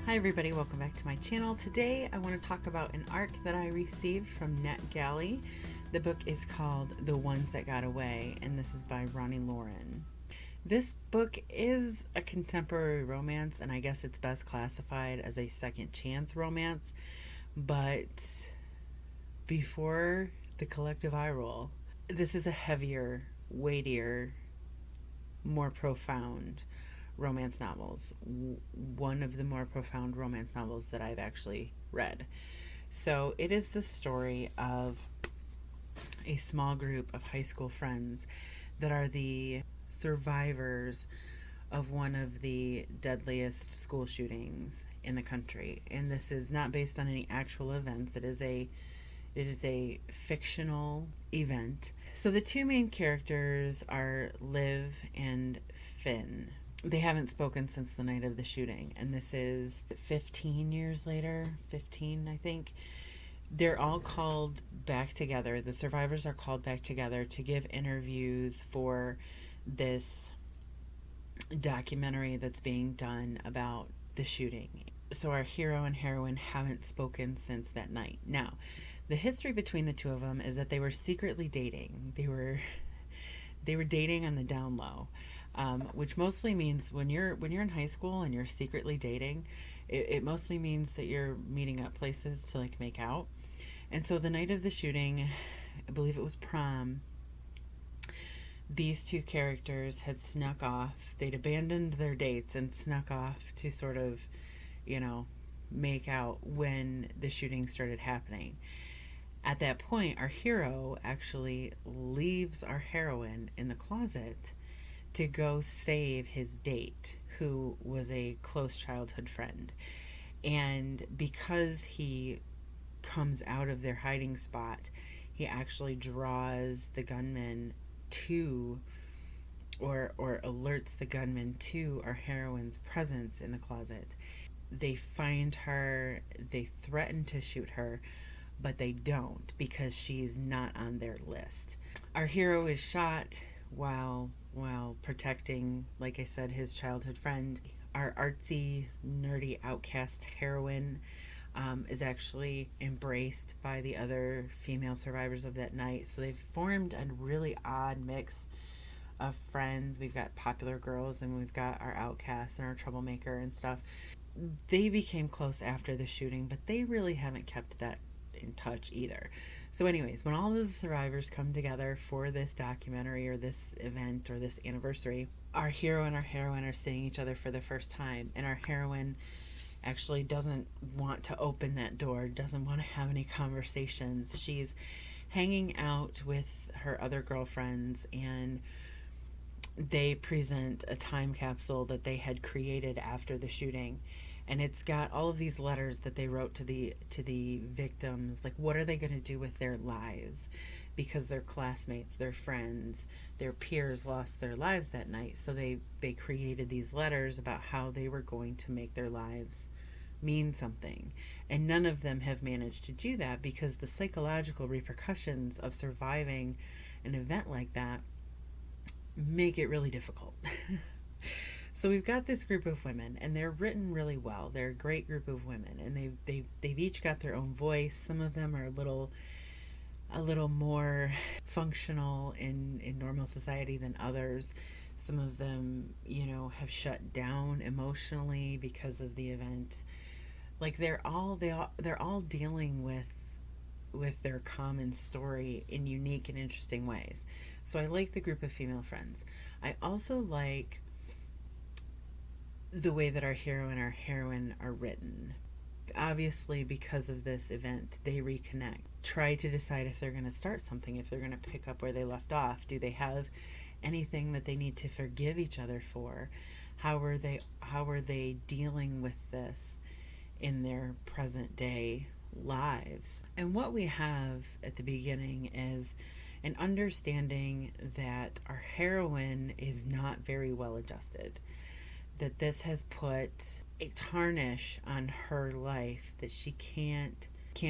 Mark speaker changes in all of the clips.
Speaker 1: Hi everybody, welcome back to my channel. Today I want to talk about an arc that I received from NetGalley. The book is called The Ones That Got Away, and this is by Roni Loren. This book is a contemporary romance, and I guess it's best classified as a second chance romance, but before the collective eye roll, this is a heavier, weightier, more profound romance novels. One of the more profound romance novels that I've actually read. So it is the story of a small group of high school friends that are the survivors of one of the deadliest school shootings in the country. And this is not based on any actual events. It is a fictional event. So the two main characters are Liv and Finn. They haven't spoken since the night of the shooting, and this is 15 years later, 15 I think. They're all called back together. The survivors are called back together to give interviews for this documentary that's being done about the shooting. So our hero and heroine haven't spoken since that night. Now, the history between the two of them is that they were secretly dating. They were dating on the down low. Which mostly means when you're in high school and you're secretly dating, it mostly means that you're meeting up places to like make out. And so the night of the shooting, I believe it was prom, these two characters had snuck off. They'd abandoned their dates and snuck off to sort of, make out when the shooting started happening. At that point, our hero actually leaves our heroine in the closet to go save his date, who was a close childhood friend. And because he comes out of their hiding spot, he actually draws the gunman to, or alerts the gunman to our heroine's presence in the closet. They find her, they threaten to shoot her, but they don't because she's not on their list. Our hero is shot while protecting, like I said, his childhood friend. Our artsy, nerdy outcast heroine is actually embraced by the other female survivors of that night. So they've formed a really odd mix of friends. We've got popular girls and we've got our outcast and our troublemaker and stuff. They became close after the shooting, but they really haven't kept that in touch either. So anyways, when all the survivors come together for this documentary or this event or this anniversary, our hero and our heroine are seeing each other for the first time, and our heroine actually doesn't want to open that door, doesn't want to have any conversations. She's hanging out with her other girlfriends, and they present a time capsule that they had created after the shooting. And it's got all of these letters that they wrote to the victims, like what are they going to do with their lives, because their classmates, their friends, their peers lost their lives that night. So they created these letters about how they were going to make their lives mean something. And none of them have managed to do that because the psychological repercussions of surviving an event like that make it really difficult. So we've got this group of women, and they're written really well. They're a great group of women, and they've each got their own voice. Some of them are a little more functional in normal society than others. Some of them, have shut down emotionally because of the event. Like they're all dealing with their common story in unique and interesting ways. So I like the group of female friends. I also like the way that our hero and our heroine are written. Obviously, because of this event, they reconnect. Try to decide if they're going to start something, if they're going to pick up where they left off. Do they have anything that they need to forgive each other for? How are they dealing with this in their present day lives? And what we have at the beginning is an understanding that our heroine is not very well adjusted, that this has put a tarnish on her life that she can't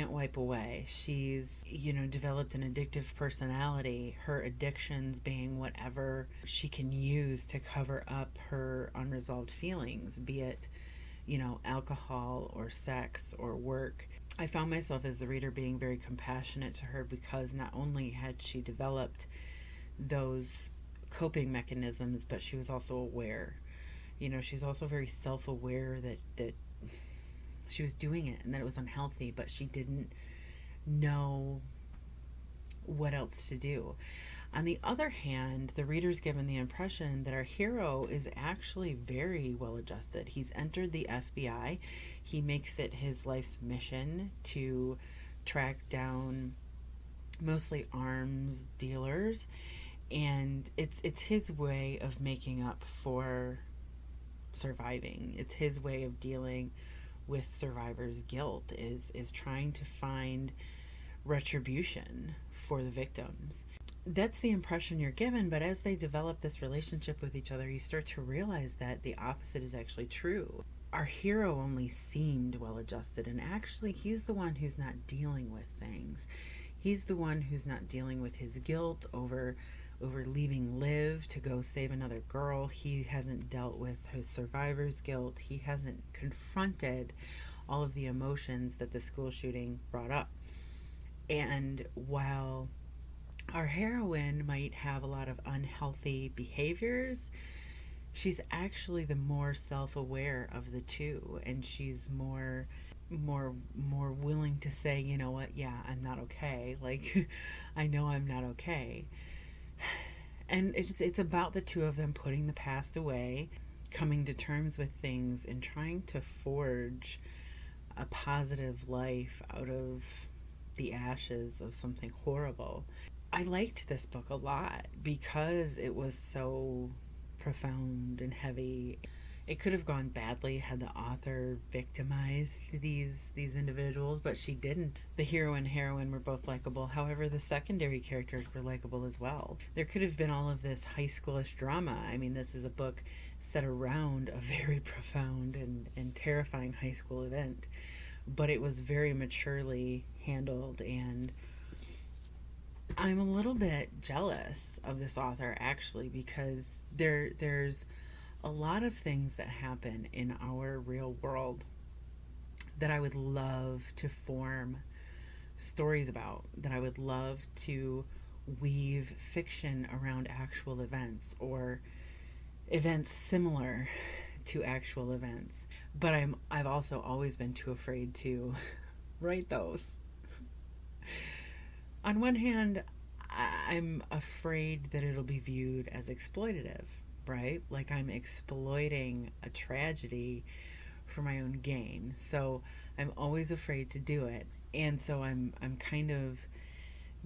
Speaker 1: wipe away. She's, developed an addictive personality, her addictions being whatever she can use to cover up her unresolved feelings, be it, alcohol or sex or work. I found myself as the reader being very compassionate to her because not only had she developed those coping mechanisms, but she was also aware. She's also very self-aware that she was doing it and that it was unhealthy, but she didn't know what else to do. On the other hand, the reader's given the impression that our hero is actually very well adjusted. He's entered the FBI. He makes it his life's mission to track down mostly arms dealers, and it's his way of making up for surviving. It's his way of dealing with survivors' guilt, is trying to find retribution for the victims. That's the impression you're given, but as they develop this relationship with each other, you start to realize that the opposite is actually true. Our hero only seemed well adjusted, and actually he's the one who's not dealing with things. He's the one who's not dealing with his guilt over leaving Liv to go save another girl. He hasn't dealt with his survivor's guilt. He hasn't confronted all of the emotions that the school shooting brought up. And while our heroine might have a lot of unhealthy behaviors, she's actually the more self-aware of the two, and she's more willing to say, you know what, yeah, I'm not okay. Like, I know I'm not okay. And it's about the two of them putting the past away, coming to terms with things, and trying to forge a positive life out of the ashes of something horrible. I liked this book a lot because it was so profound and heavy. It could have gone badly had the author victimized these individuals, but she didn't. The hero and heroine were both likable. However, the secondary characters were likable as well. There could have been all of this high schoolish drama. I mean, this is a book set around a very profound and terrifying high school event, but it was very maturely handled, and I'm a little bit jealous of this author, actually, because there's a lot of things that happen in our real world that I would love to form stories about, that I would love to weave fiction around actual events or events similar to actual events. But I've also always been too afraid to write those. On one hand, I'm afraid that it'll be viewed as exploitative, right? Like I'm exploiting a tragedy for my own gain. So I'm always afraid to do it. And so I'm kind of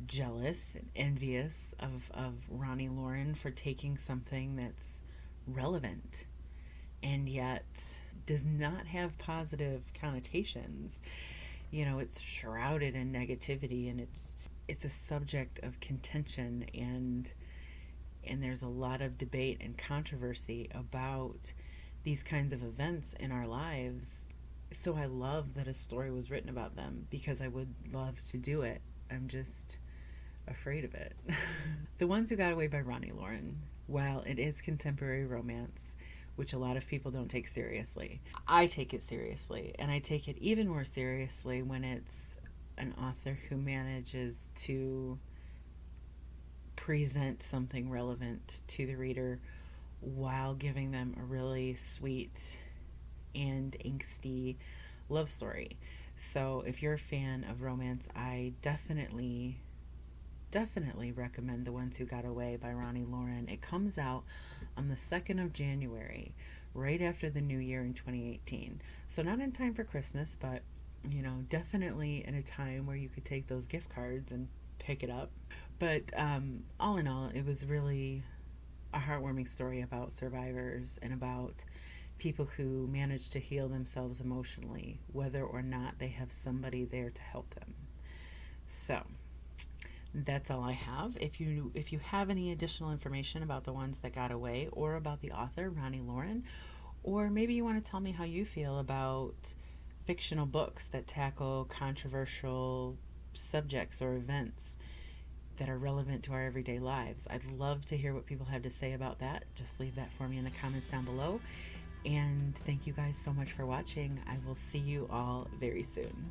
Speaker 1: jealous and envious of Roni Loren for taking something that's relevant and yet does not have positive connotations. It's shrouded in negativity, and it's a subject of contention, and there's a lot of debate and controversy about these kinds of events in our lives. So I love that a story was written about them because I would love to do it. I'm just afraid of it. The Ones Who Got Away by Roni Loren. While it is contemporary romance, which a lot of people don't take seriously, I take it seriously, and I take it even more seriously when it's an author who manages to present something relevant to the reader while giving them a really sweet and angsty love story. So if you're a fan of romance, I definitely recommend The Ones Who Got Away by Roni Loren. It comes out on the 2nd of January, right after the new year in 2018. So not in time for Christmas, but definitely in a time where you could take those gift cards and pick it up. But all in all, it was really a heartwarming story about survivors and about people who manage to heal themselves emotionally, whether or not they have somebody there to help them. So that's all I have. If you have any additional information about The Ones That Got Away or about the author, Roni Loren, or maybe you want to tell me how you feel about fictional books that tackle controversial subjects or events that are relevant to our everyday lives, I'd love to hear what people have to say about that. Just leave that for me in the comments down below. And thank you guys so much for watching. I will see you all very soon.